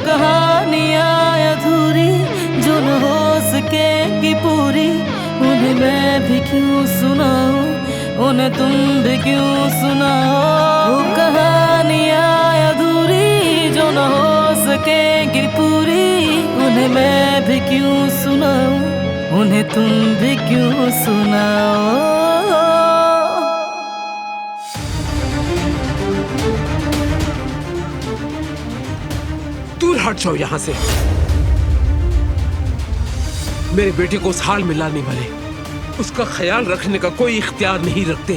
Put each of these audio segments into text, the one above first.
कहानियाँ अधूरी जो न हो सकेगी पूरी, उन्हें मैं भी क्यों सुनाऊं, उन्हें तुम भी क्यों सुनाओ। वो कहानियाँ अधूरी जो न हो सकेगी पूरी, उन्हें मैं भी क्यों सुनाऊं, उन्हें तुम भी क्यों सुनाओ। दूर हट जाओ यहाँ से। मेरे बेटे को उस हाल में लाने वाले उसका ख्याल रखने का कोई इख्तियार नहीं रखते।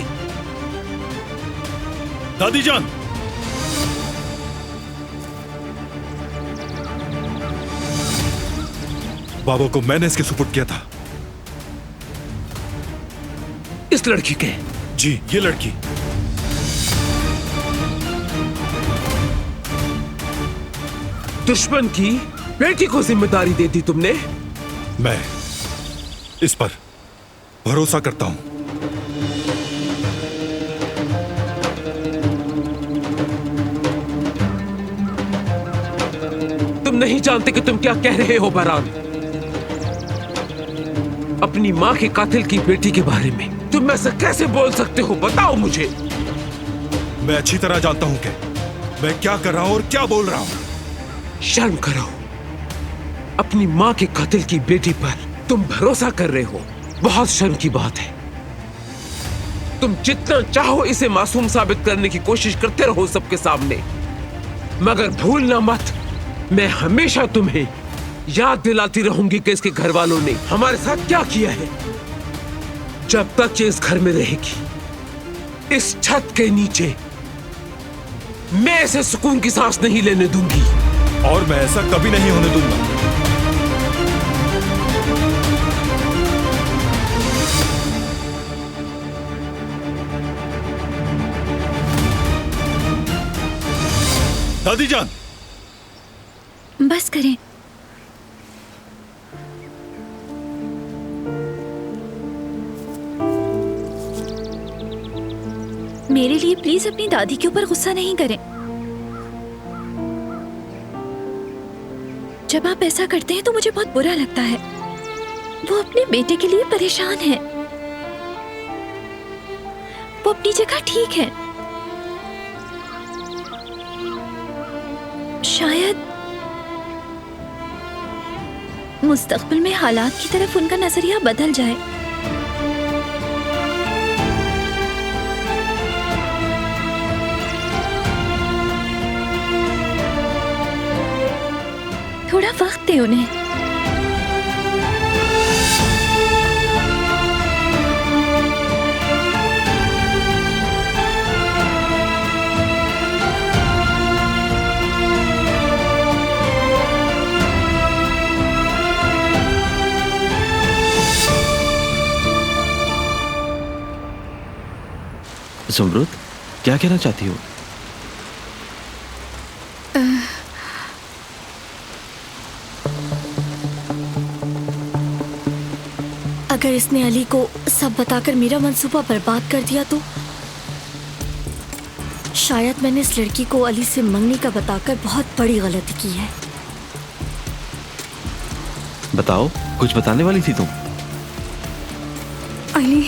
दादी जान, बाबा को मैंने इसके सुपुर्द किया था। इस लड़की के? जी, ये लड़की। दुश्मन की बेटी को जिम्मेदारी दे दी तुमने? मैं इस पर भरोसा करता हूं। तुम नहीं जानते कि तुम क्या कह रहे हो बहरान। अपनी माँ के कातिल की बेटी के बारे में तुम ऐसा कैसे बोल सकते हो? बताओ मुझे। मैं अच्छी तरह जानता हूं कि मैं क्या कर रहा हूं और क्या बोल रहा हूं। शर्म करो। अपनी माँ के कातिल की बेटी पर तुम भरोसा कर रहे हो, बहुत शर्म की बात है। तुम जितना चाहो इसे मासूम साबित करने की कोशिश करते रहो सबके सामने, मगर भूलना मत, मैं हमेशा तुम्हें याद दिलाती रहूंगी कि इसके घर वालों ने हमारे साथ क्या किया है। जब तक ये इस घर में रहेगी, इस छत के नीचे, मैं इसे सुकून की सांस नहीं लेने दूंगी। और मैं ऐसा कभी नहीं होने दूंगा। दादी जान, बस करें। मेरे लिए प्लीज अपनी दादी के ऊपर गुस्सा नहीं करें। जब आप ऐसा करते हैं तो मुझे बहुत बुरा लगता है। वो अपने बेटे के लिए परेशान है। वो अपनी जगह ठीक है। शायद मुस्तकबिल में हालात की तरफ उनका नजरिया बदल जाए। थोड़ा वक्त दे उन्हें। ज़ुमरुद, क्या कहना चाहती हो? अगर इसने अली को सब बताकर मेरा मंसूबा बर्बाद कर दिया तो शायद मैंने इस लड़की को अली से मंगनी का बताकर बहुत बड़ी गलती की है। बताओ, कुछ बताने वाली थी तुम? अली,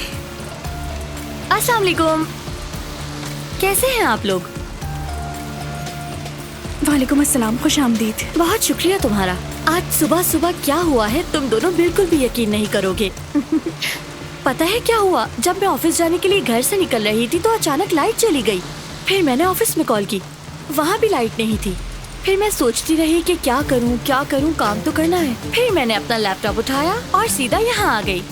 अस्सलाम वालेकुम। कैसे हैं आप लोग? वालेकुम अस्सलाम, खुश आमदीद। बहुत शुक्रिया तुम्हारा। आज सुबह सुबह क्या हुआ है तुम दोनों बिल्कुल भी यकीन नहीं करोगे। पता है क्या हुआ? जब मैं ऑफिस जाने के लिए घर से निकल रही थी तो अचानक लाइट चली गई। फिर मैंने ऑफिस में कॉल की, वहाँ भी लाइट नहीं थी। फिर मैं सोचती रही कि क्या करूँ, काम तो करना है। फिर मैंने अपना लैपटॉप उठाया और सीधा यहाँ आ गई।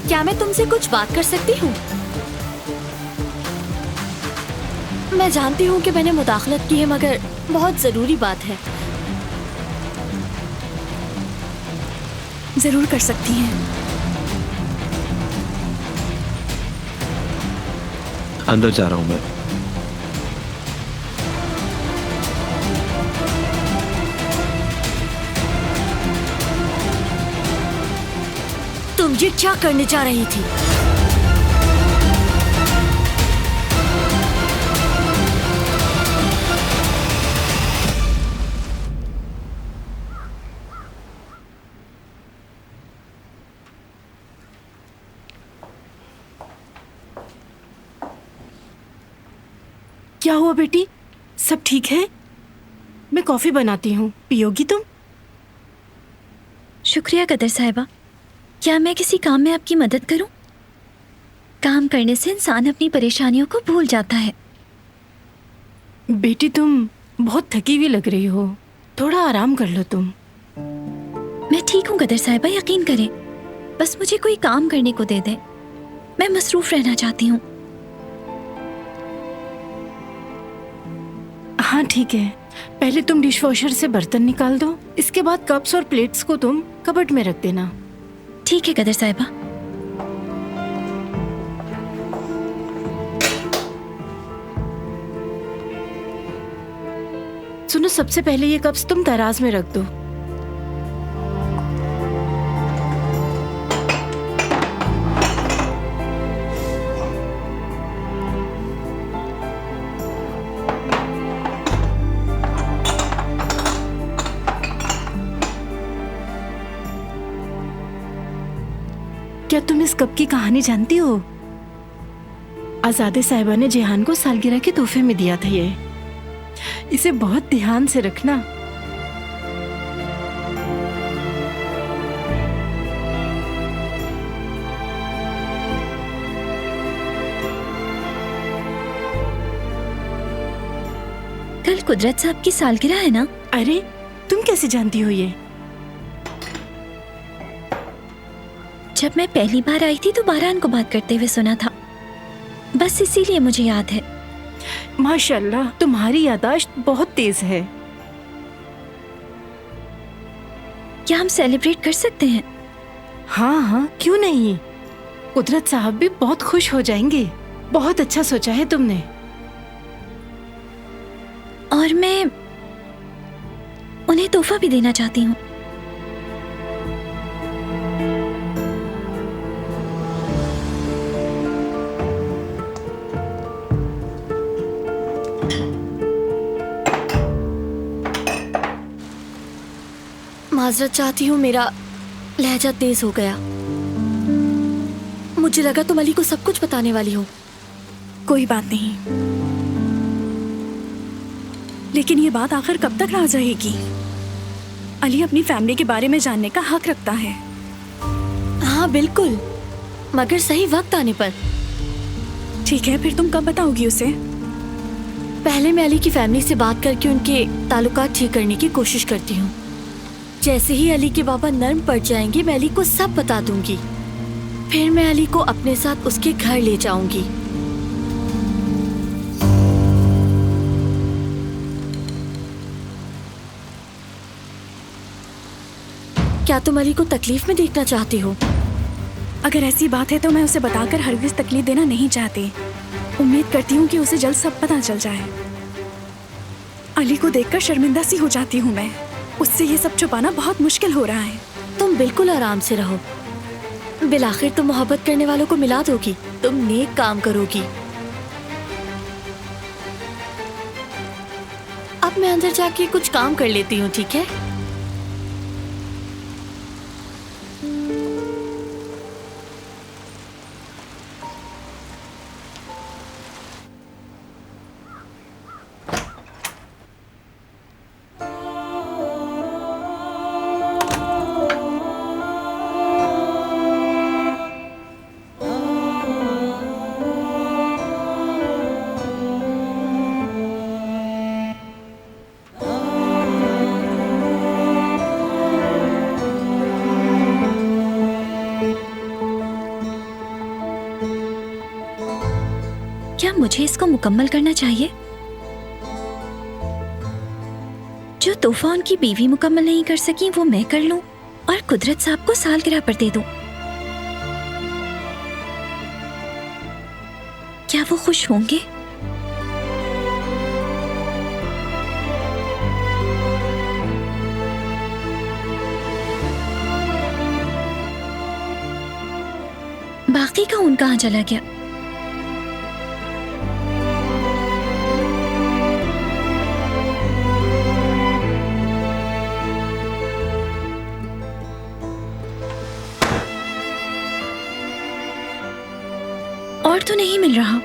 क्या मैं तुमसे कुछ बात कर सकती हूँ? मैं जानती हूँ कि मैंने मुदाखलत की है, मगर बहुत जरूरी बात है। जरूर कर सकती हैं। अंदर जा रहा हूं मैं। तुम ये क्या करने जा रही थी? क्या हुआ बेटी, सब ठीक है? मैं कॉफी बनाती हूँ, पियोगी तुम? शुक्रिया कदर साहिबा। क्या मैं किसी काम में आपकी मदद करूं? काम करने से इंसान अपनी परेशानियों को भूल जाता है। बेटी तुम बहुत थकी हुई लग रही हो, थोड़ा आराम कर लो तुम। मैं ठीक हूँ कदर साहिबा, यकीन करें। बस मुझे कोई काम करने को दे दे, मैं मसरूफ रहना चाहती हूँ। हाँ ठीक है, पहले तुम डिशवॉशर से बर्तन निकाल दो, इसके बाद कप्स और प्लेट्स को तुम कबर्ड में रख देना। ठीक है कदर साहिबा। सुनो, सबसे पहले ये कप्स तुम तराज में रख दो। क्या तुम इस कप की कहानी जानती हो? आजादे साहिबा ने जेहान को सालगिरह के तोहफे में दिया था ये। इसे बहुत ध्यान से रखना। कल कुदरत साहब की सालगिरह है ना? अरे तुम कैसे जानती हो ये? जब मैं पहली बार आई थी तो बारान को बात करते हुए सुना था, बस इसीलिए मुझे याद है। माशाल्लाह, तुम्हारी याददाश्त बहुत तेज है। क्या हम सेलिब्रेट कर सकते हैं? हाँ हाँ, क्यों नहीं। कुदरत साहब भी बहुत खुश हो जाएंगे। बहुत अच्छा सोचा है तुमने। और मैं उन्हें तोहफा भी देना चाहती हूँ। माजरत चाहती हूँ, मेरा लहजा तेज हो गया। मुझे लगा तुम अली को सब कुछ बताने वाली हो। कोई बात नहीं, लेकिन ये बात आखिर कब तक राज रहेगी? अली अपनी फैमिली के बारे में जानने का हक रखता है। हाँ बिल्कुल, मगर सही वक्त आने पर। ठीक है, फिर तुम कब बताओगी उसे? पहले मैं अली की फैमिली से बात करके उनके ताल्लुकात ठीक करने की कोशिश करती हूँ। जैसे ही अली के बाबा नर्म पड़ जाएंगे, मैं अली को सब बता दूंगी। फिर मैं अली को अपने साथ उसके घर ले जाऊंगी। क्या तुम अली को तकलीफ में देखना चाहती हो? अगर ऐसी बात है तो मैं उसे बताकर हरगिज तकलीफ देना नहीं चाहती। उम्मीद करती हूँ कि उसे जल्द सब पता चल जाए। अली को देखकर शर्मिंदा सी हो जाती हूँ मैं। उससे ये सब छुपाना बहुत मुश्किल हो रहा है। तुम बिल्कुल आराम से रहो। बिलाखिर तुम मोहब्बत करने वालों को मिला दोगी, तुम नेक काम करोगी। अब मैं अंदर जाके कुछ काम कर लेती हूँ, ठीक है? क्या मुझे इसको मुकम्मल करना चाहिए? जो तोहफा उनकी बीवी मुकम्मल नहीं कर सकी वो मैं कर लूं और कुदरत साहब को सालगिरह पर दे दूं। क्या वो खुश होंगे? बाकी का ऊन कहाँ चला गया? और तो नहीं मिल रहा।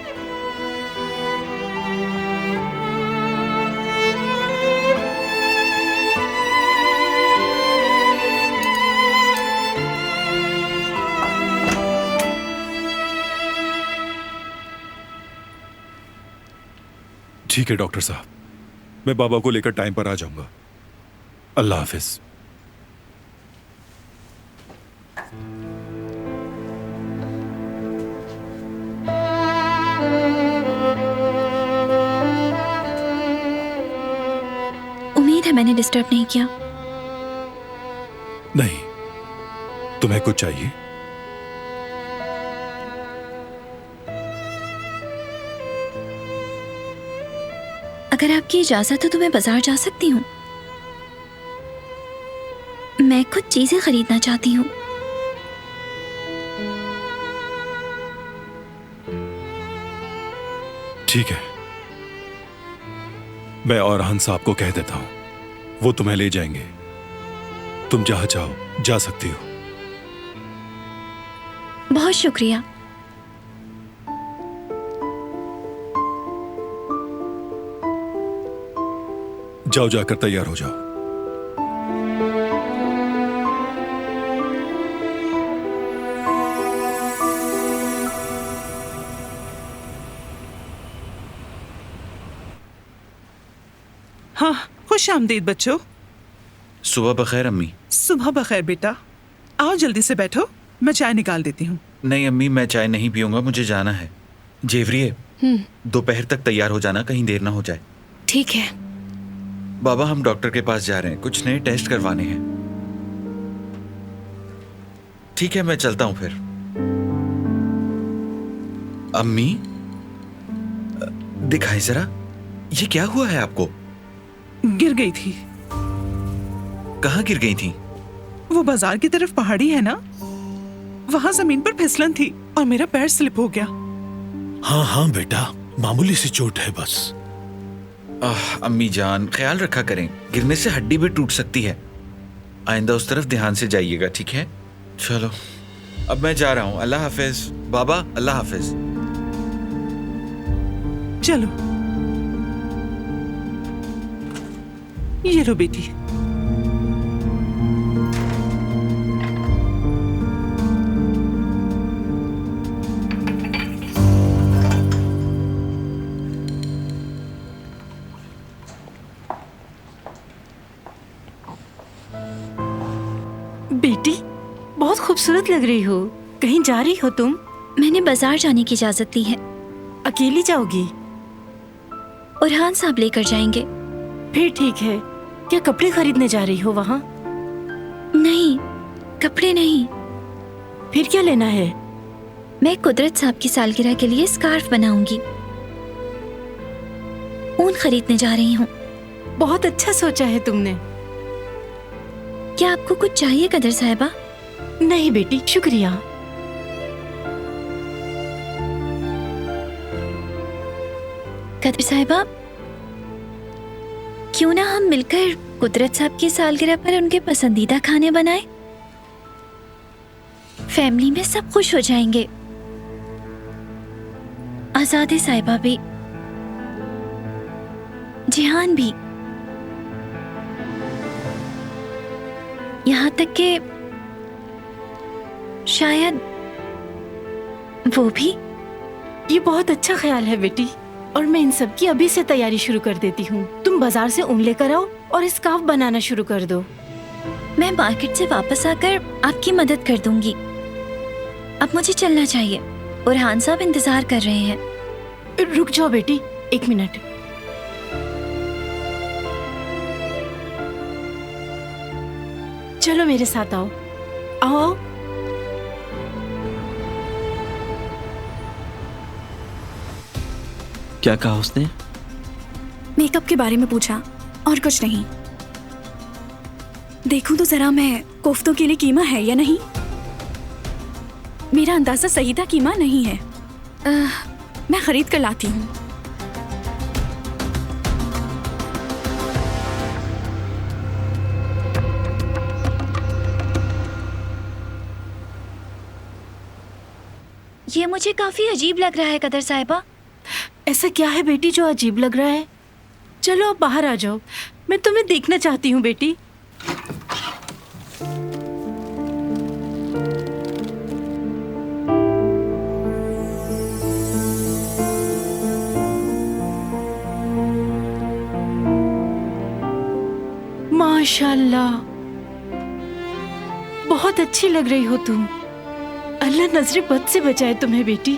ठीक है डॉक्टर साहब, मैं बाबा को लेकर टाइम पर आ जाऊंगा। अल्लाह हाफिज। उम्मीद है मैंने डिस्टर्ब नहीं किया। नहीं, तुम्हें कुछ चाहिए? अगर आपकी इजाजत हो तो मैं बाजार जा सकती हूँ। मैं कुछ चीजें खरीदना चाहती हूँ। ठीक है, मैं औरहान साहब को कह देता हूं, वो तुम्हें ले जाएंगे। तुम जहां चाहो जा सकती हो। बहुत शुक्रिया। जाओ, जाकर तैयार हो जाओ। हाँ, खुश आमदीद बच्चों। सुबह बखैर अम्मी। सुबह बखैर बेटा। आओ जल्दी से बैठो, मैं चाय निकाल देती हूँ। नहीं अम्मी, मैं चाय नहीं पीऊंगा, मुझे जाना है। जेवरिए, दोपहर तक तैयार हो जाना, कहीं देर ना हो जाए। ठीक है। बाबा, हम डॉक्टर के पास जा रहे हैं, कुछ नए टेस्ट करवाने हैं। ठीक है, मैं चलता हूं फिर। अम्मी, दिखाई जरा, ये क्या हुआ है आपको? गिर गई थी। कहाँ गिर गई थी? वो बाजार की तरफ पहाड़ी है ना, वहां जमीन पर फिसलन थी और मेरा पैर स्लिप हो गया। हाँ हाँ बेटा, मामूली सी चोट है बस। अम्मी जान, ख्याल रखा करें, गिरने से हड्डी भी टूट सकती है। आइंदा उस तरफ ध्यान से जाइएगा, ठीक है? चलो, अब मैं जा रहा हूँ। अल्लाह हाफिज बाबा, अल्लाह हाफिज। चलो, ये लो बेटी। बेटी, बहुत खूबसूरत लग रही हो। कहीं जा रही हो तुम? मैंने बाजार जाने की इजाजत ली है। अकेली जाओगी? उरहान साहब लेकर जाएंगे। फिर ठीक है। क्या कपड़े खरीदने जा रही हो वहाँ? नहीं, कपड़े नहीं। फिर क्या लेना है? मैं कुदरत साहब की सालगिरह के लिए स्कार्फ बनाऊंगी। ऊन खरीदने जा रही हूँ। बहुत अच्छा सोचा है तुमने। क्या आपको कुछ चाहिए कदर साहिबा? नहीं बेटी, शुक्रिया। कदर साहिबा, क्यों ना हम मिलकर कुदरत साहब की सालगिरह पर उनके पसंदीदा खाने बनाएं? फैमिली में सब खुश हो जाएंगे। आजादे साहिबा भी, जिहान भी, यहाँ तक कि शायद वो भी। ये बहुत अच्छा ख्याल है बेटी, और मैं इन सब की अभी से तैयारी शुरू कर देती हूँ। तुम बाजार से ऊन लेकर आओ और स्कार्फ बनाना शुरू कर दो। मैं मार्केट से वापस आकर आपकी मदद कर दूंगी। अब मुझे चलना चाहिए, उरहान साहब इंतजार कर रहे हैं। रुक जाओ बेटी, 1 मिनट। चलो मेरे साथ आओ। आओ आओ। क्या कहा उसने? मेकअप के बारे में पूछा और कुछ नहीं। देखूं तो जरा मैं कोफ्तों के लिए कीमा है या नहीं। मेरा अंदाजा सही था, कीमा नहीं है। मैं खरीद कर लाती हूँ। ये मुझे काफी अजीब लग रहा है कदर साहिबा। ऐसा क्या है बेटी जो अजीब लग रहा है? चलो अब बाहर आ जाओ, मैं तुम्हें देखना चाहती हूँ बेटी। माशाल्लाह, बहुत अच्छी लग रही हो तुम। अल्लाह नजरे बद से बचाए तुम्हें बेटी।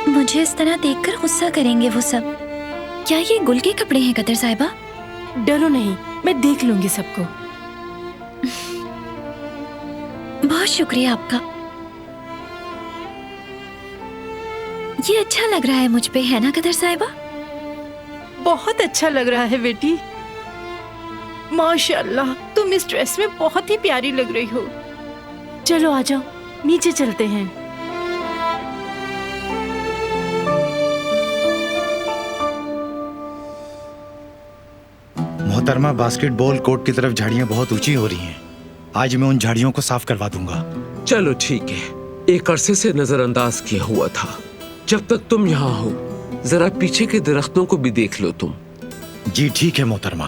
मुझे इस तरह देखकर गुस्सा करेंगे वो सब। क्या ये गुल के कपड़े हैं कदर साहिबा? डरो नहीं, मैं देख लूंगी सबको। बहुत शुक्रिया आपका। ये अच्छा लग रहा है मुझ पे, है ना कदर साहिबा? बहुत अच्छा लग रहा है बेटी। माशाल्लाह, तुम इस ड्रेस में बहुत ही प्यारी लग रही हो। चलो आ जाओ, नीचे चलते हैं। मोहतरमा, बास्केटबॉल कोर्ट की तरफ झाड़ियाँ बहुत ऊंची हो रही हैं। आज मैं उन झाड़ियों को साफ करवा दूंगा। चलो ठीक है, एक अरसे से नजरअंदाज किया हुआ था। जब तक तुम यहाँ हो, जरा पीछे के दरख्तों को भी देख लो तुम। जी ठीक है मोहतरमा।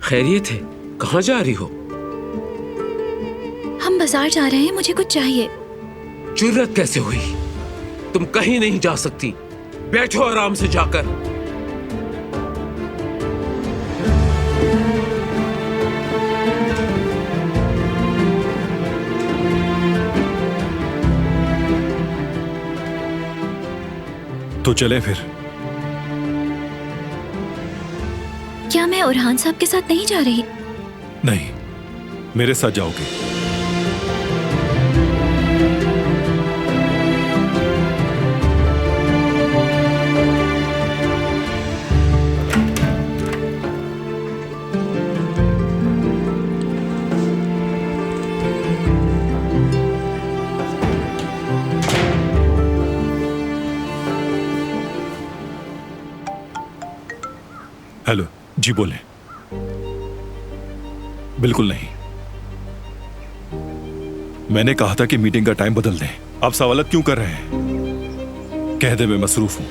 खैरियत है? कहाँ जा रही हो? हम बाजार जा रहे हैं, मुझे कुछ चाहिए। जुर्रत कैसे हुई? तुम कहीं नहीं जा सकती। बैठो आराम से जाकर। तो चले फिर। क्या मैं उरहान साहब के साथ नहीं जा रही? नहीं, मेरे साथ जाओगे। हेलो जी, बोले। बिल्कुल नहीं, मैंने कहा था कि मीटिंग का टाइम बदल दें। आप सवालत क्यों कर रहे हैं? कह दे मैं मसरूफ हूं।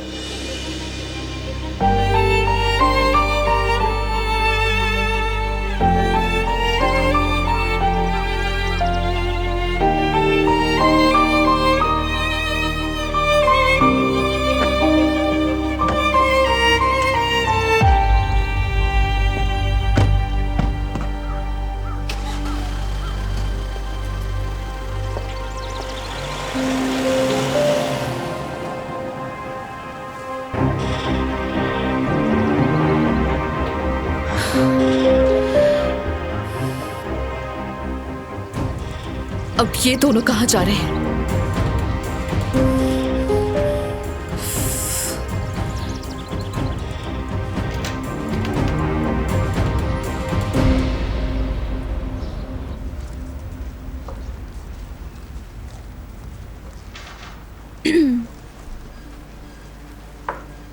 अब ये दोनों कहाँ जा रहे हैं?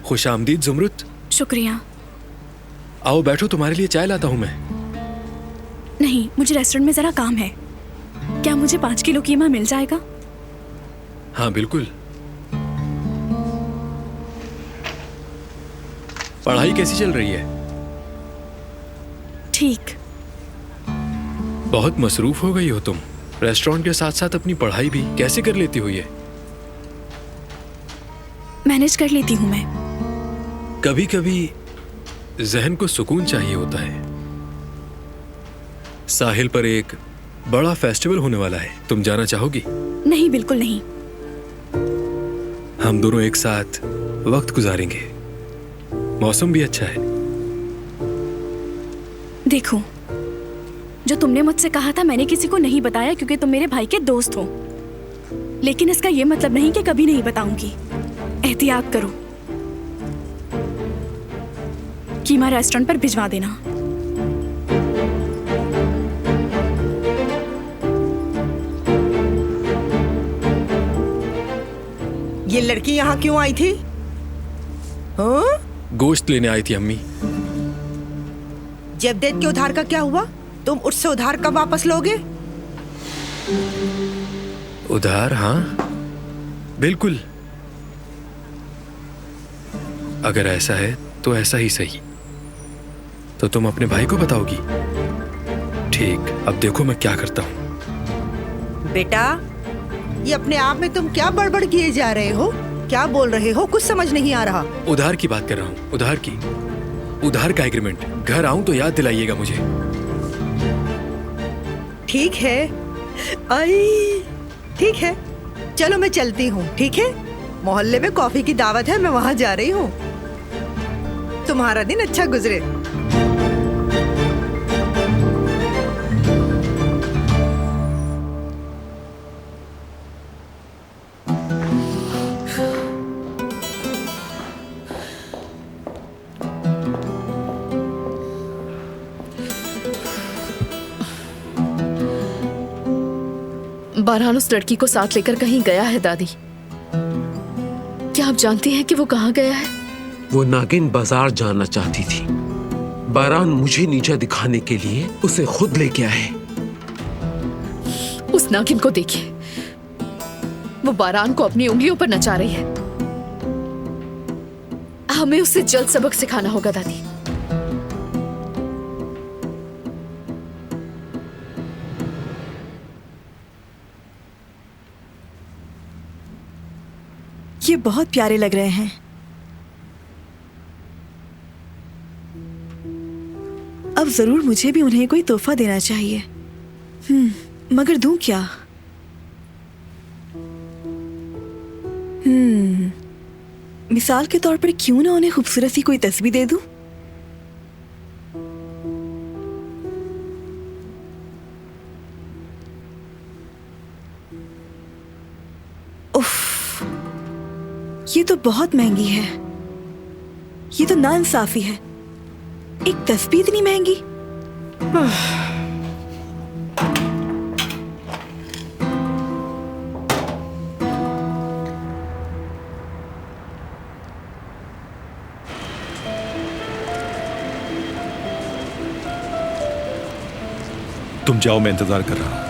खुश आमदीद जुमरुत। शुक्रिया। आओ बैठो, तुम्हारे लिए चाय लाता हूं मैं। नहीं, मुझे रेस्टोरेंट में जरा काम है। क्या मुझे 5 किलो कीमा मिल जाएगा? हाँ बिल्कुल। पढ़ाई कैसी चल रही है? ठीक। बहुत मसरूफ हो गई हो तुम। रेस्टोरेंट के साथ साथ अपनी पढ़ाई भी कैसे कर लेती हो ये? मैनेज कर लेती हूँ मैं। कभी कभी जहन को सुकून चाहिए होता है। साहिल पर एक बड़ा फेस्टिवल होने वाला है, तुम जाना चाहोगी? नहीं, बिल्कुल नहीं। हम दोनों एक साथ वक्त गुजारेंगे, मौसम भी अच्छा है। देखो, जो तुमने मुझसे कहा था मैंने किसी को नहीं बताया क्योंकि तुम मेरे भाई के दोस्त हो। लेकिन इसका यह मतलब नहीं कि कभी नहीं बताऊंगी। एहतियात करो। कीमा रेस्टोरेंट पर भिजवा देना। ये लड़की यहाँ क्यों आई थी? हाँ? गोश्त लेने आई थी अम्मी। जवदेद के उधार का क्या हुआ? तुम उससे उधार कब वापस लोगे? उधार? हाँ बिल्कुल, अगर ऐसा है तो ऐसा ही सही। तो तुम अपने भाई को बताओगी? ठीक, अब देखो मैं क्या करता हूँ। बेटा, ये अपने आप में तुम क्या बड़बड़ किए जा रहे हो? क्या बोल रहे हो? कुछ समझ नहीं आ रहा। उधार की बात कर रहा हूँ, उधार की। उधार का एग्रीमेंट। घर आऊं तो याद दिलाइएगा मुझे। ठीक है, आई ठीक है, चलो मैं चलती हूँ। ठीक है, मोहल्ले में कॉफी की दावत है, मैं वहाँ जा रही हूँ। तुम्हारा दिन अच्छा गुजरे। बारहान उस लड़की को साथ लेकर कहीं गया है दादी। क्या आप जानती हैं कि वो कहाँ गया है? वो नागिन बाजार जाना चाहती थी। बारान मुझे नीचा दिखाने के लिए उसे खुद लेके आए। उस नागिन को देखिए, वो बारान को अपनी उंगलियों पर नचा रही है। हमें उसे जल्द सबक सिखाना होगा दादी। ये बहुत प्यारे लग रहे हैं। अब जरूर मुझे भी उन्हें कोई तोहफा देना चाहिए। मगर दूं क्या? मिसाल के तौर पर क्यों ना उन्हें खूबसूरत सी कोई तस्वीर दे दूं? ये तो बहुत महंगी है। ये तो नाइंसाफी है। एक तस्बीह इतनी महंगी। तुम जाओ, मैं इंतजार कर रहा हूं।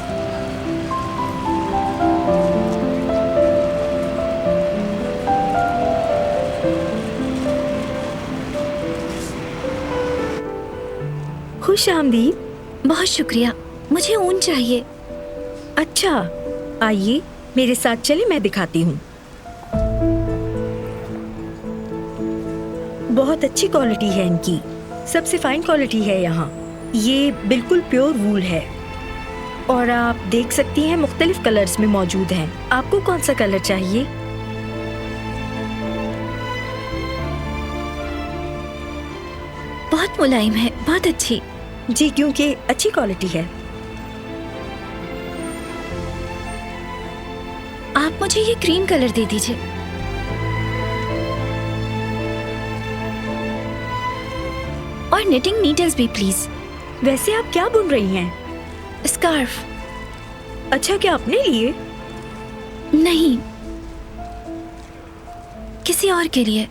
खुश आमदीद। बहुत शुक्रिया, मुझे ऊन चाहिए। अच्छा, आइए मेरे साथ चले, मैं दिखाती हूँ। बहुत अच्छी क्वालिटी है इनकी, सबसे फाइन क्वालिटी है यहाँ। ये बिल्कुल प्योर वूल है और आप देख सकती हैं मुख्तलिफ कलर्स में मौजूद हैं। आपको कौन सा कलर चाहिए? बहुत मुलायम है, बहुत अच्छी। जी, क्योंकि अच्छी क्वालिटी है। आप मुझे ये क्रीम कलर दे दीजिए। और निटिंग नीडल्स भी प्लीज। वैसे आप क्या बुन रही हैं? स्कार्फ। अच्छा, क्या अपने लिए? नहीं, किसी और के लिए।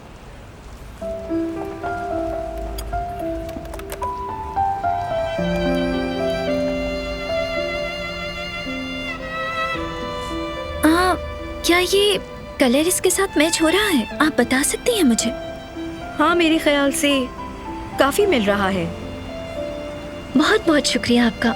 क्या ये कलर इसके साथ मैच हो रहा है? आप बता सकती हैं मुझे? हाँ, मेरे ख्याल से काफी मिल रहा है। बहुत बहुत शुक्रिया आपका।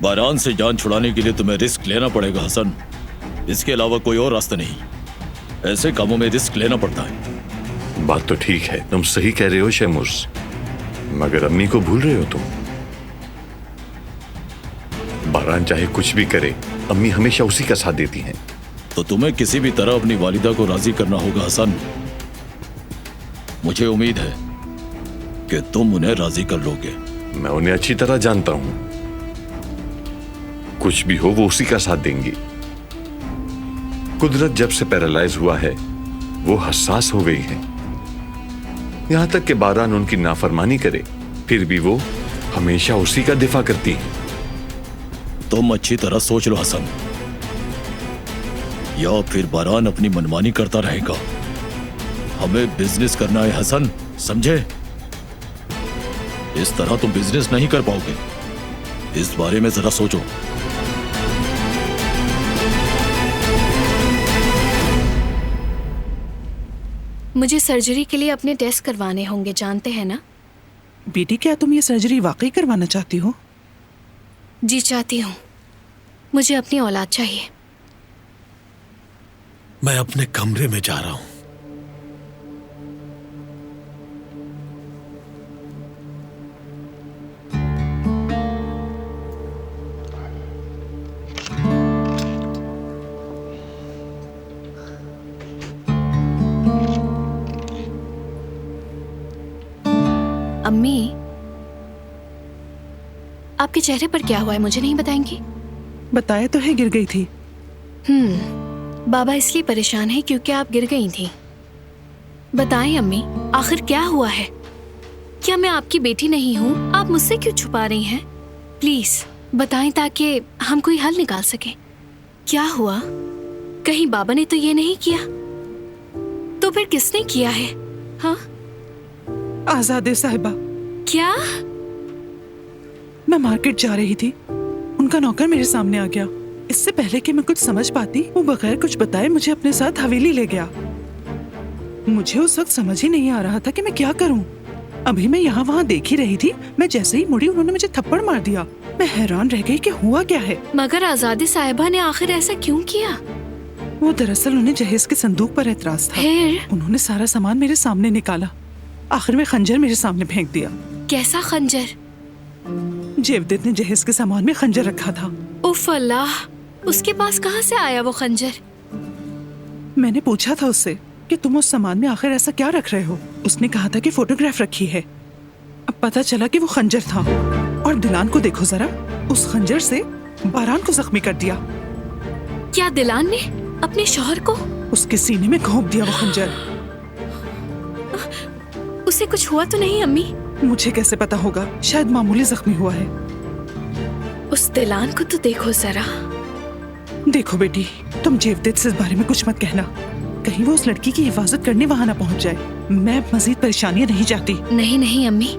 बारान से जान छुड़ाने के लिए तुम्हें रिस्क लेना पड़ेगा हसन। इसके अलावा कोई और रास्ता नहीं। ऐसे कामों में रिस्क लेना पड़ता है। बात तो ठीक है, तुम सही कह रहे हो शैमुस, मगर अम्मी को भूल रहे हो तुम। बारान चाहे कुछ भी करे, अम्मी हमेशा उसी का साथ देती हैं। तो तुम्हें किसी भी तरह अपनी वालिदा को राजी करना होगा हसन। मुझे उम्मीद है कि तुम उन्हें राजी कर लोगे। मैं उन्हें अच्छी तरह जानता हूं। कुछ भी हो वो उसी का साथ देंगी। कुदरत जब से पैरालाइज हुआ है वो हसास हो गई है। यहां तक कि बारान उनकी नाफरमानी करे फिर भी वो हमेशा उसी का दिफा करती है। तुम अच्छी तरह सोच लो हसन। या फिर बारान अपनी मनमानी करता रहेगा। हमें बिजनेस करना है हसन, समझे? इस तरह तुम बिजनेस नहीं कर पाओगे। इस बारे में जरा सोचो। मुझे सर्जरी के लिए अपने टेस्ट करवाने होंगे, जानते हैं ना? बेटी, क्या तुम ये सर्जरी वाकई करवाना चाहती हो? जी चाहती हूँ। मुझे अपनी औलाद चाहिए। मैं अपने कमरे में जा रहा हूं। अम्मी, आपके चेहरे पर क्या हुआ है, मुझे नहीं बताएंगी? बताया तो है, गिर गई थी। बाबा इसलिए परेशान है क्योंकि आप गिर गई थी। बताएं अम्मी, आखिर क्या हुआ है? क्या मैं आपकी बेटी नहीं हूँ? आप मुझसे क्यों छुपा रही हैं? प्लीज बताएं ताकि हम कोई हल निकाल सके। क्या हुआ? कहीं बाबा ने तो ये नहीं किया? तो फिर किसने किया है? हाँ, आजादे साहिबा। क्या? मैं मार्केट जा रही थी, उनका नौकर मेरे सामने आ गया। इससे पहले कि मैं कुछ समझ पाती, वो बगैर कुछ बताए मुझे अपने साथ हवेली ले गया। मुझे उस वक्त समझ ही नहीं आ रहा था कि मैं क्या करूं। अभी मैं यहाँ वहाँ देख ही रही थी, मैं जैसे ही मुड़ी उन्होंने मुझे थप्पड़ मार दिया। मैं हैरान रह गई कि हुआ क्या है। मगर आजादी साहिबा ने आखिर ऐसा क्यों किया? वो दरअसल उन्हें जहेज के संदूक पर एतराज था। उन्होंने सारा सामान मेरे सामने निकाला, आखिर में खंजर मेरे सामने फेंक दिया। कैसा खंजर? जेवदेत ने जहेज के सामान में खंजर रखा था। उफ अल्लाह, उसके पास कहाँ से आया वो खंजर? मैंने पूछा था उससे कि तुम उस सामान में आखिर ऐसा क्या रख रहे हो। उसने कहा था कि फोटोग्राफ रखी है। अब पता चला कि वो खंजर था। और दिलान को देखो जरा, उस खंजर से बारान को जख्मी कर दिया। क्या दिलान ने अपने शौहर को? उसके सीने में घोंप दिया वो खंजर। उसे कुछ हुआ तो नहीं अम्मी? मुझे कैसे पता होगा, शायद मामूली जख्मी हुआ है। उस दिलान को तो देखो जरा। देखो बेटी, तुम जेवदेत से इस बारे में कुछ मत कहना, कहीं वो उस लड़की की हिफाजत करने वहाँ ना पहुँच जाए। मैं मजीद परेशानियाँ नहीं चाहती। नहीं नहीं अम्मी,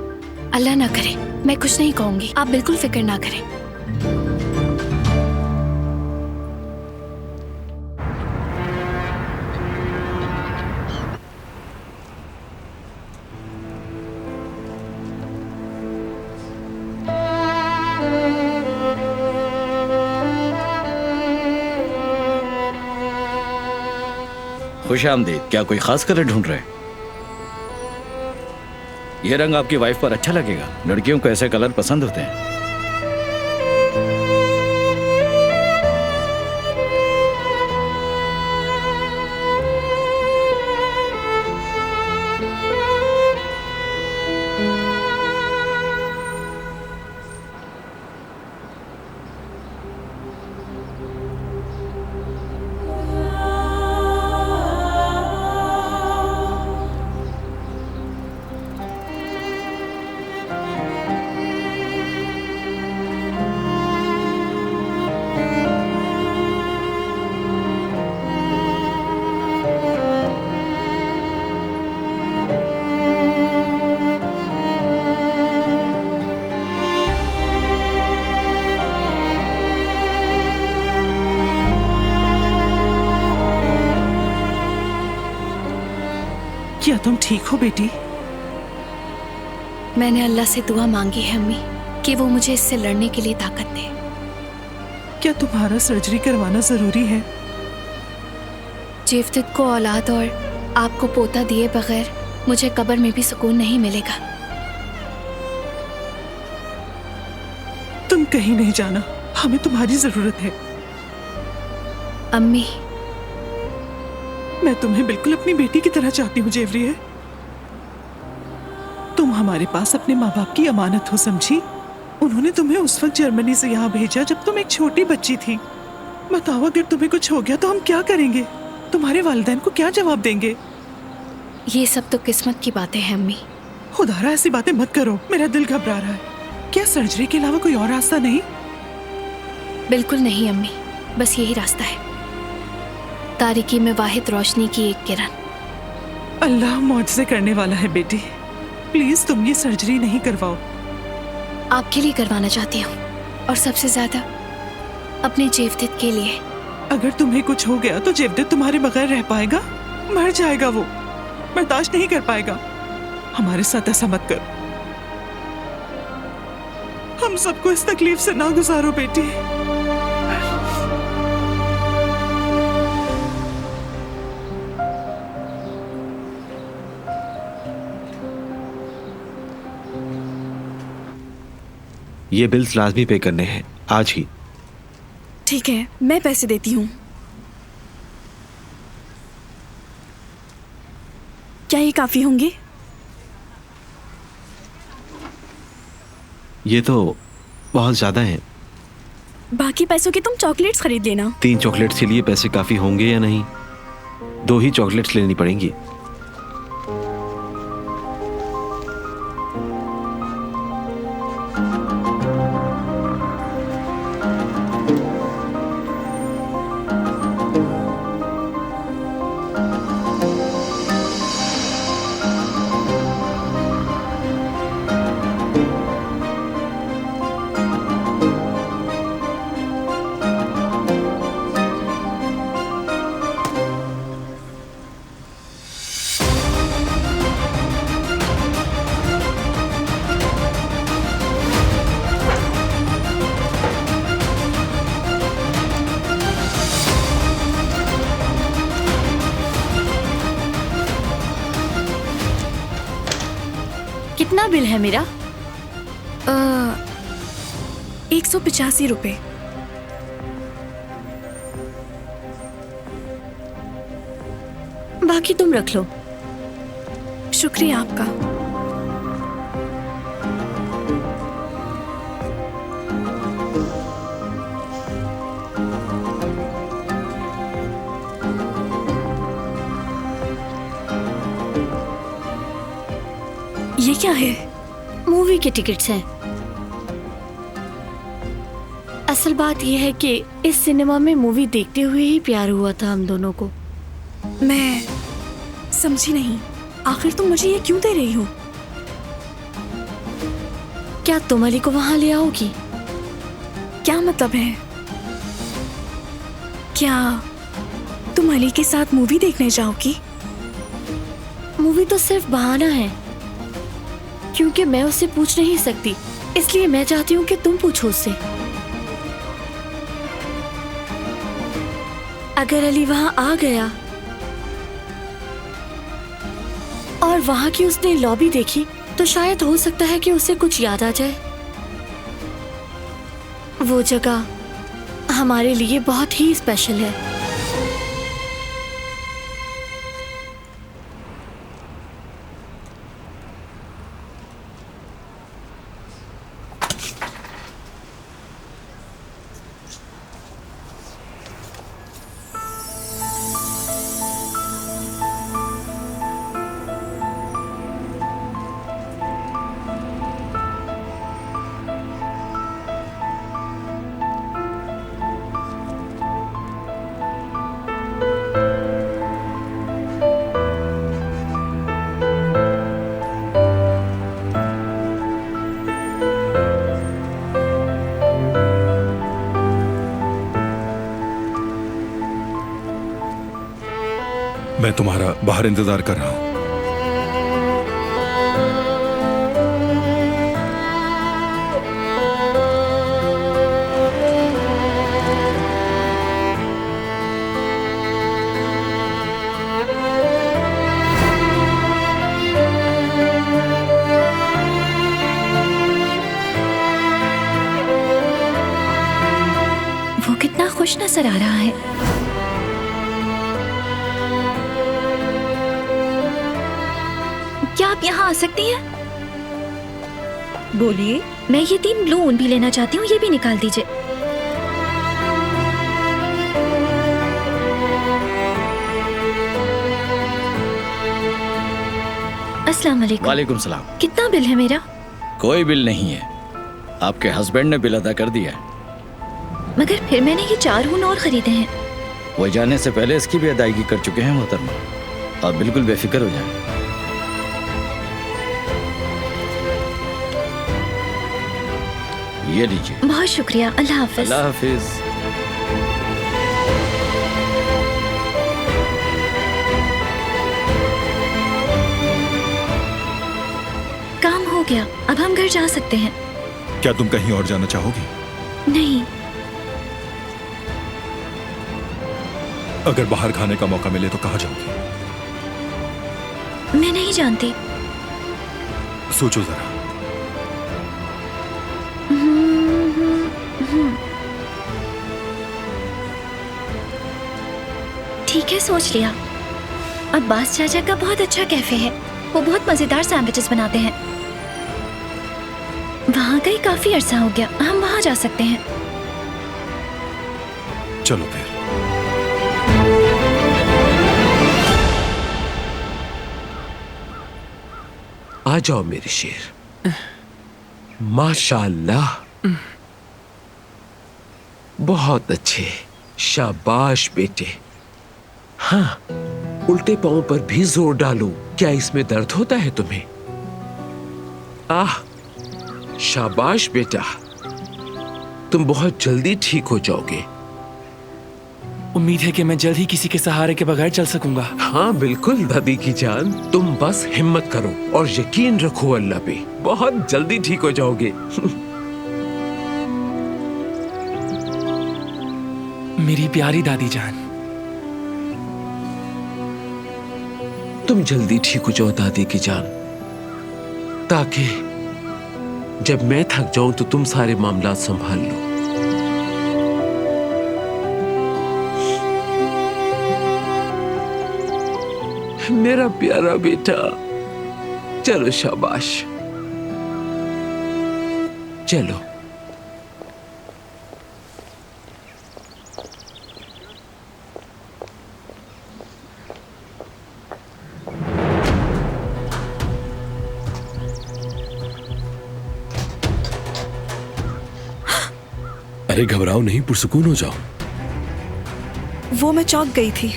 अल्लाह ना करे, मैं कुछ नहीं कहूँगी, आप बिल्कुल फिक्र ना करें। खुश आमदीद। क्या कोई खास कलर ढूंढ रहे हैं? ये रंग आपकी वाइफ पर अच्छा लगेगा। लड़कियों को ऐसे कलर पसंद होते हैं। क्या तुम ठीक हो बेटी? मैंने अल्लाह से दुआ मांगी है अम्मी कि वो मुझे इससे लड़ने के लिए ताकत दे। क्या तुम्हारा सर्जरी करवाना जरूरी है? जेवदेत को औलाद और आपको पोता दिए बगैर मुझे कब्र में भी सुकून नहीं मिलेगा। तुम कहीं नहीं जाना, हमें तुम्हारी जरूरत है। अम्मी, मैं तुम्हें बिल्कुल अपनी बेटी की तरह चाहती हूँ जेवरिया। तुम हमारे पास अपने माँ बाप की अमानत हो, समझी? उन्होंने तुम्हें उस वक्त जर्मनी से यहाँ भेजा जब तुम एक छोटी बच्ची थी। बताओ, अगर तुम्हें कुछ हो गया तो हम क्या करेंगे? तुम्हारे वालिदैन को क्या जवाब देंगे? ये सब तो किस्मत की बातें हैं अम्मी। खुदारा ऐसी बातें मत करो, मेरा दिल घबरा रहा है। क्या सर्जरी के अलावा कोई और रास्ता नहीं? बिल्कुल नहीं अम्मी, बस यही रास्ता है। तारीकी में वाहिद रोशनी की एक किरण। अल्लाह मौजज़े करने वाला है बेटी। प्लीज तुम ये सर्जरी नहीं करवाओ। आपके लिए करवाना चाहती हूँ, और सबसे ज्यादा अपने जेवदित के लिए। अगर तुम्हें कुछ हो गया तो जेवदित तुम्हारे बगैर रह पाएगा? मर जाएगा वो, बर्दाश्त नहीं कर पाएगा। हमारे साथ ऐसा मत कर। हम सबको इस तकलीफ से ना गुजारो बेटी। ये बिल्स लाजमी पे करने हैं आज ही। ठीक है, मैं पैसे देती हूँ। क्या ये काफी होंगे? ये तो बहुत ज्यादा है। बाकी पैसों की तुम चॉकलेट्स खरीद लेना। 3 चॉकलेट्स के लिए पैसे काफी होंगे या नहीं? 2 ही चॉकलेट्स लेनी पड़ेंगी। कितना बिल है मेरा? 185 रुपए। बाकी तुम रख लो। शुक्रिया आपका। ये क्या है? मूवी के टिकट्स हैं। असल बात यह है कि इस सिनेमा में मूवी देखते हुए ही प्यार हुआ था हम दोनों को। मैं समझी नहीं, आखिर तुम मुझे ये क्यों दे रही हो? क्या तुम अली को वहां ले आओगी? क्या मतलब है? क्या तुम अली के साथ मूवी देखने जाओगी? मूवी तो सिर्फ बहाना है, क्योंकि मैं उससे पूछ नहीं सकती, इसलिए मैं चाहती हूँ कि तुम पूछो उससे। अगर अली वहां आ गया और वहां की उसने लॉबी देखी तो शायद हो सकता है कि उसे कुछ याद आ जाए। वो जगह हमारे लिए बहुत ही स्पेशल है। मैं तुम्हारा बाहर इंतजार कर रहा हूं। वो कितना खुश नजर आ रहा है। क्या आप यहाँ आ सकती हैं? बोलिए। मैं ये 3 ब्लू ऊन भी लेना चाहती हूँ, ये भी निकाल दीजिए। अस्सलाम वालेकुम। वालेकुम सलाम। कितना बिल है मेरा? कोई बिल नहीं है, आपके हस्बैंड ने बिल अदा कर दिया है। मगर फिर मैंने ये 4 ऊन और खरीदे हैं। वो जाने से पहले इसकी भी अदायगी कर चुके हैं मोहतरमा। आप बिल्कुल बेफिक्र हो जाएं। ये लीजिए। बहुत शुक्रिया। अल्लाह हाफिज। अल्लाह हाफिज। काम हो गया, अब हम घर जा सकते हैं। क्या तुम कहीं और जाना चाहोगी? नहीं। अगर बाहर खाने का मौका मिले तो कहाँ जाओगी? मैं नहीं जानती। सोचो जरा। ठीक है, सोच लिया। अब्बास चाचा का बहुत अच्छा कैफे है, वो बहुत मजेदार सैंडविचेस बनाते हैं। वहाँ गई काफी अरसा हो गया, हम वहाँ जा सकते हैं। चलो फिर। आ जाओ मेरे शेर। माशाअल्लाह, बहुत अच्छे, शाबाश बेटे। हाँ, उल्टे पांव पर भी जोर डालो। क्या इसमें दर्द होता है तुम्हें? आह, शाबाश बेटा, तुम बहुत जल्दी ठीक हो जाओगे। उम्मीद है कि मैं जल्द ही किसी के सहारे के बगैर चल सकूंगा। हाँ बिल्कुल दादी की जान, तुम बस हिम्मत करो और यकीन रखो अल्लाह पे, बहुत जल्दी ठीक हो जाओगे। मेरी प्यारी दादी जान। तुम जल्दी ठीक हो जाओ दादी की जान, ताकि जब मैं थक जाऊं तो तुम सारे मामला संभाल लो। मेरा प्यारा बेटा, चलो शाबाश, चलो। अरे घबराओ नहीं, पुरसुकून हो जाओ। वो मैं चौंक गई थी।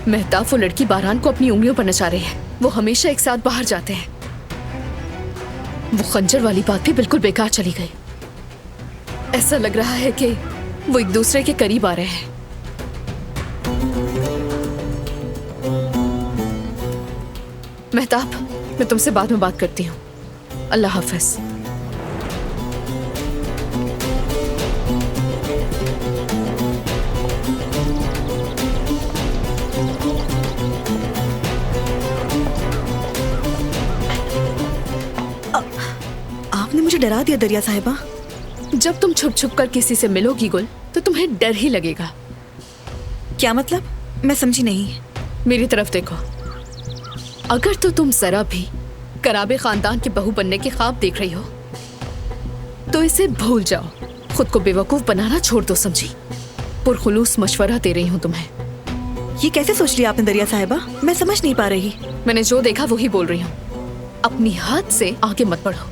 मेहताब वो लड़की बारान को अपनी उंगलियों पर नचा रही है। वो हमेशा एक साथ बाहर जाते हैं। वो खंजर वाली बात भी बिल्कुल बेकार चली गई। ऐसा लग रहा है कि वो एक दूसरे के करीब आ रहे हैं। मेहताब, मैं तुमसे बाद में बात करती हूँ। अल्लाह हाफिज। आपने मुझे डरा दिया दरिया साहिबा। जब तुम छुप छुप कर किसी से मिलोगी गुल, तो तुम्हें डर ही लगेगा। क्या मतलब? मैं समझी नहीं। मेरी तरफ देखो। अगर तो तुम जरा भी कराबे खानदान की बहू बनने के ख्वाब देख रही हो, तो इसे भूल जाओ। खुद को बेवकूफ बनाना छोड़ दो, समझी? पुरखुलूस मशवरा दे रही हूँ तुम्हें। ये कैसे सोच लिया आपने दरिया साहिबा? मैं समझ नहीं पा रही। मैंने जो देखा वही बोल रही हूँ। अपनी हद से आगे मत बढ़ो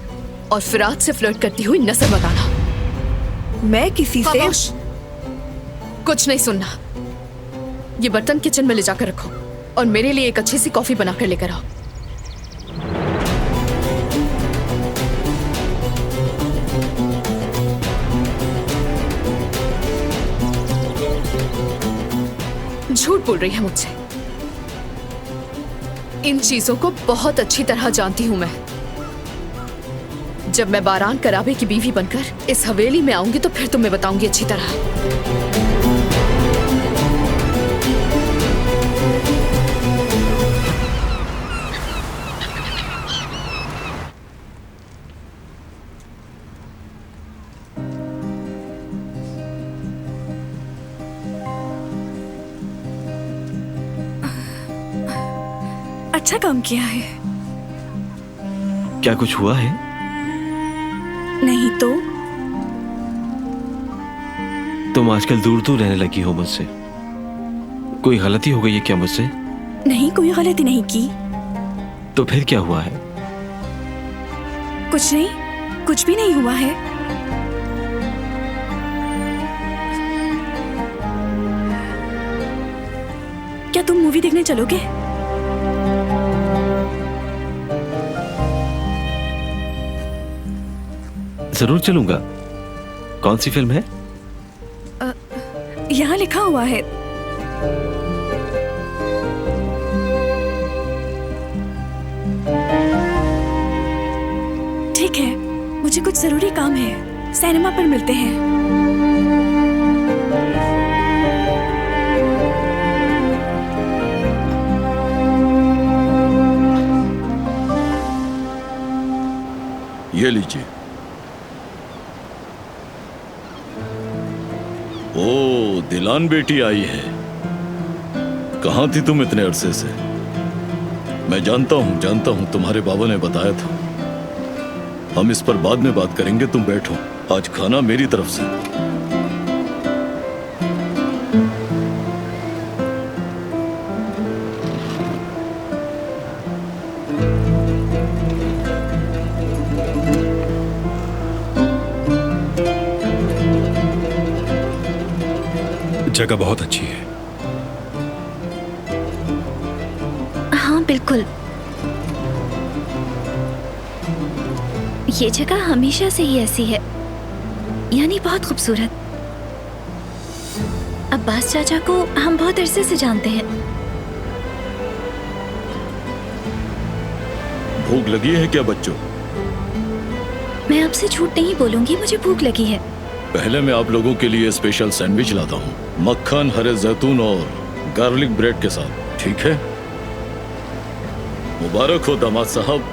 और फिरात से फ्लर्ट करती हुई नजर मत आना। मैं किसी से कुछ नहीं सुनना। ये बर्तन किचन में ले जाकर रखो और मेरे लिए एक अच्छी सी कॉफी बनाकर लेकर आओ। झूठ बोल रही है मुझसे। इन चीजों को बहुत अच्छी तरह जानती हूं मैं। जब मैं बारान कराबे की बीवी बनकर इस हवेली में आऊंगी तो फिर तुम्हें बताऊंगी अच्छी तरह। अच्छा काम किया है। क्या कुछ हुआ है? नहीं तो तुम आजकल दूर दूर रहने लगी हो मुझसे। कोई गलती हो गई है क्या मुझसे? नहीं, कोई गलती नहीं की। तो फिर क्या हुआ है? कुछ नहीं, कुछ भी नहीं हुआ है। क्या तुम मूवी देखने चलोगे? जरूर चलूंगा। कौन सी फिल्म है? यहाँ लिखा हुआ है। ठीक है, मुझे कुछ जरूरी काम है। सिनेमा पर मिलते हैं। ये लीजिए। ओ, दिलान बेटी आई है। कहाँ थी तुम इतने अरसे से? मैं जानता हूँ तुम्हारे बाबा ने बताया था। हम इस पर बाद में बात करेंगे, तुम बैठो। आज खाना मेरी तरफ से। जगह बहुत अच्छी है। हाँ बिल्कुल, ये जगह हमेशा से ही ऐसी है, यानी बहुत खूबसूरत। अब्बास चाचा को हम बहुत अरसे से जानते हैं। भूख लगी है क्या बच्चों? मैं आपसे झूठ नहीं बोलूंगी, मुझे भूख लगी है। पहले मैं आप लोगों के लिए स्पेशल सैंडविच लाता हूँ, मक्खन, हरे जैतून और गार्लिक ब्रेड के साथ, ठीक है? मुबारक हो दामाद साहब।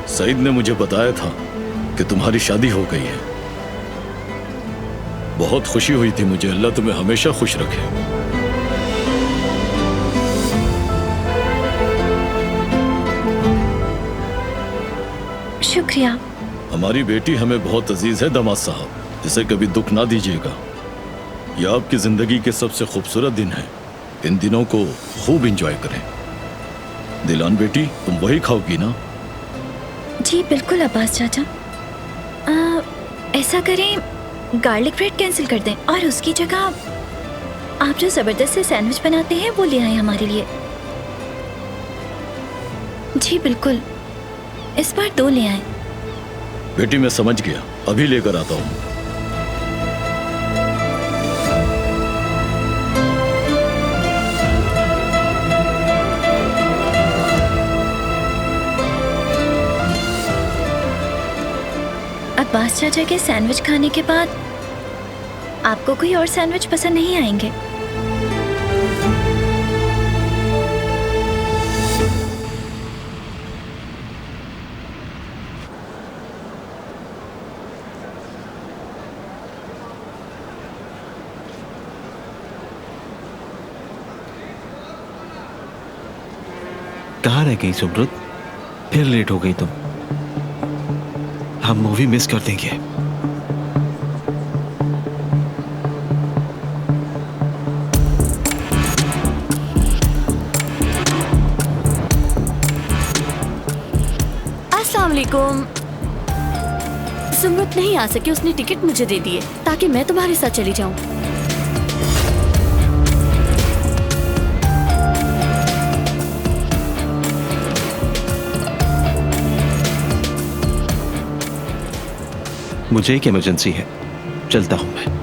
सईद ने मुझे बताया था कि तुम्हारी शादी हो गई है। बहुत खुशी हुई थी मुझे। अल्लाह तुम्हें हमेशा खुश रखे। शुक्रिया। हमारी बेटी हमें बहुत अजीज है दामाद साहब, इसे कभी दुख ना दीजिएगा। यह आपकी जिंदगी के सबसे खूबसूरत दिन है। इन दिनों को खूब एंजॉय करें। दिलान बेटी, तुम वही खाओगी ना? जी बिल्कुल अब्बास चाचा। ऐसा करें, गार्लिक ब्रेड कैंसिल कर दें और उसकी जगह आप जो जबरदस्त से सैंडविच बनाते हैं वो ले आए हमारे लिए। जी बिल्कुल, इस बार 2 ले आए। बेटी मैं समझ गया, अभी लेकर आता हूँ। अब्बास चाचा के सैंडविच खाने के बाद आपको कोई और सैंडविच पसंद नहीं आएंगे? कहाँ रह गई सुब्रत? फिर लेट हो गई तुम। हम मूवी मिस कर देंगे। अस्सलाम वालेकुम। सुमरत नहीं आ सकी, उसने टिकट मुझे दे दिए ताकि मैं तुम्हारे साथ चली जाऊं। मुझे एक इमरजेंसी है, चलता हूं मैं।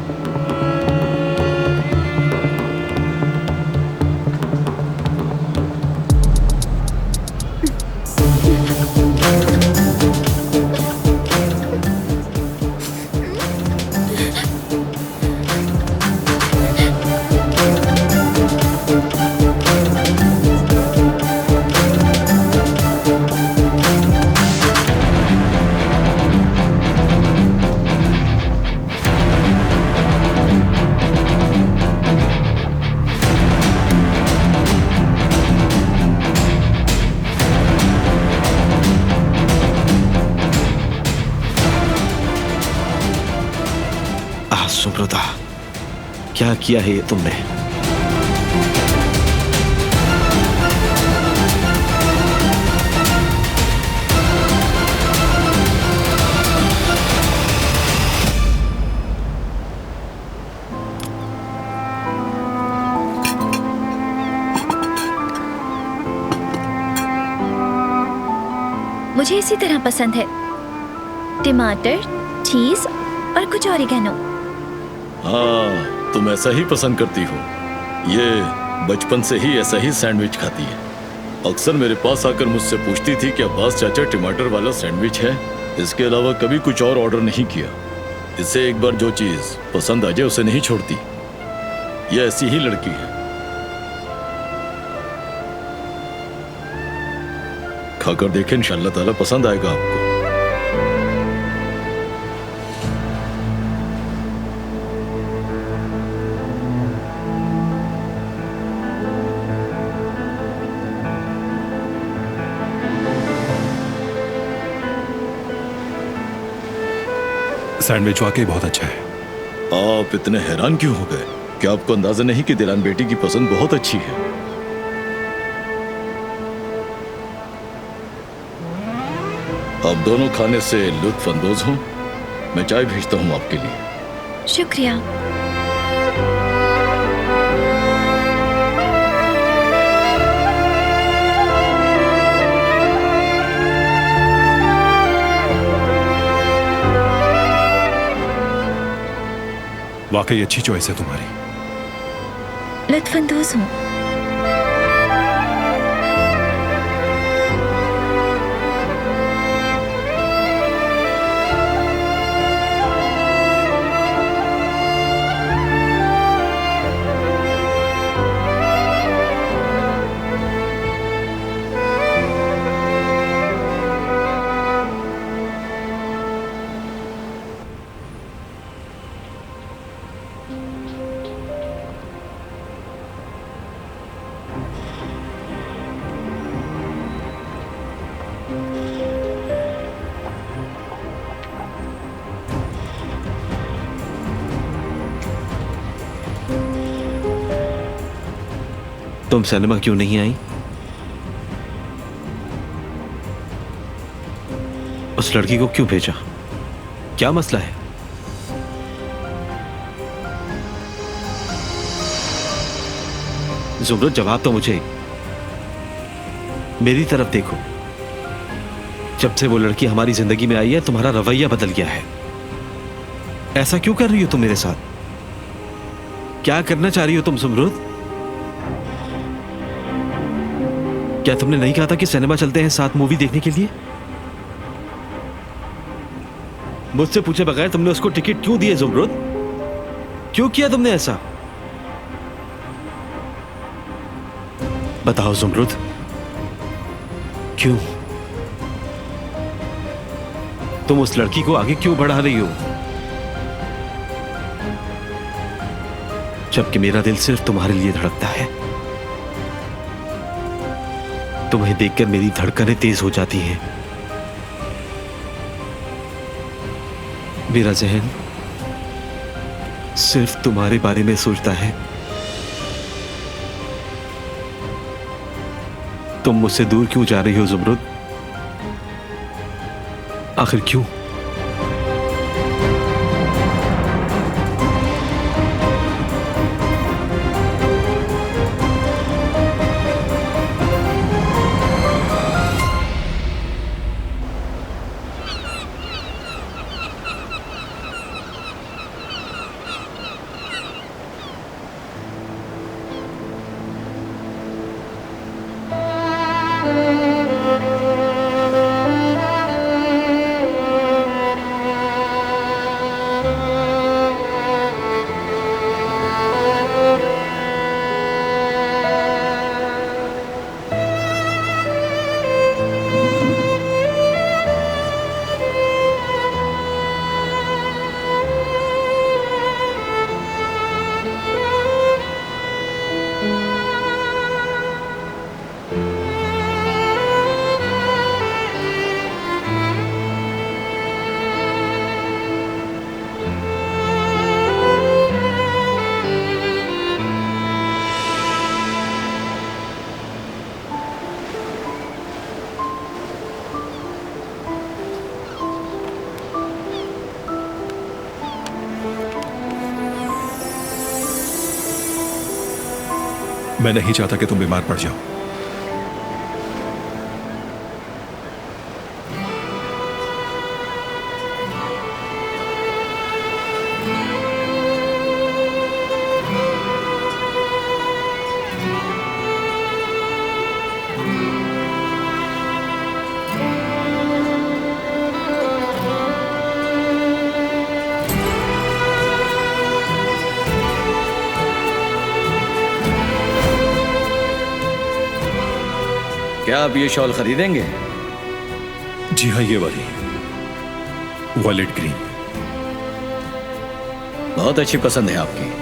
सुब्रता, क्या किया है ये तुमने? मुझे इसी तरह पसंद है, टमाटर, चीज और कुछ ऑरिगेनो। हाँ, तुम ऐसा ही पसंद करती हो। ये बचपन से ही ऐसा ही सैंडविच खाती है। अक्सर मेरे पास आकर मुझसे पूछती थी कि अब्बास चाचा टमाटर वाला सैंडविच है, इसके अलावा कभी कुछ और ऑर्डर नहीं किया। इसे एक बार जो चीज पसंद आ जाए उसे नहीं छोड़ती। ये ऐसी ही लड़की है। खाकर देखें, इंशाअल्लाह ताला पसंद आएगा आपको। सैंडविच वाकई बहुत अच्छा है। आप इतने हैरान क्यों हो गए? क्या आपको अंदाजा नहीं कि दिलान बेटी की पसंद बहुत अच्छी है? आप दोनों खाने से लुत्फ अंदोज हों। मैं चाय भेजता हूं आपके लिए। शुक्रिया। वाकई अच्छी चॉइस है तुम्हारी। लुत्फानंदोज हूँ। तुम सिनेमा क्यों नहीं आई? उस लड़की को क्यों भेजा? क्या मसला है? जुमरुद, जवाब तो मुझे। मेरी तरफ देखो। जब से वो लड़की हमारी जिंदगी में आई है, तुम्हारा रवैया बदल गया है। ऐसा क्यों कर रही हो तुम मेरे साथ? क्या करना चाह रही हो तुम जुमरुद? क्या तुमने नहीं कहा था कि सिनेमा चलते हैं साथ मूवी देखने के लिए? मुझसे पूछे बगैर तुमने उसको टिकट क्यों दिए जुमरुद? क्यों किया तुमने ऐसा? बताओ जुमरुद, क्यों? तुम उस लड़की को आगे क्यों बढ़ा रही हो, जबकि मेरा दिल सिर्फ तुम्हारे लिए धड़कता है? तुम्हें देखकर मेरी धड़कनें तेज हो जाती हैं। मेरा जहन सिर्फ तुम्हारे बारे में सोचता है। तुम मुझसे दूर क्यों जा रही हो जुमरुद? आखिर क्यों? मैं नहीं चाहता कि तुम बीमार पड़ जाओ। क्या आप ये शॉल खरीदेंगे? जी हाँ, ये वाली वॉयलेट ग्रीन। बहुत अच्छी पसंद है आपकी।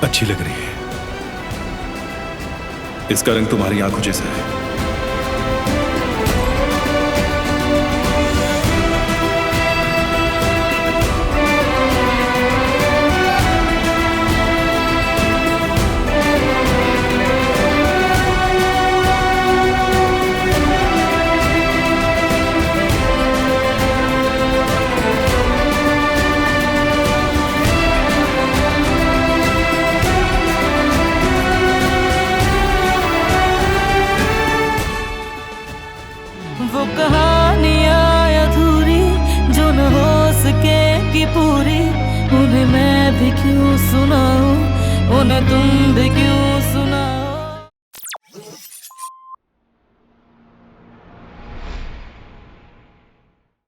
अच्छी लग रही है। इसका रंग तुम्हारी आंखों जैसा है। वो कहानियाँ अधूरी जो न हो सके कि पूरी, उन्हें मैं भी क्यों सुनाऊं, उन्हें तुम भी क्यों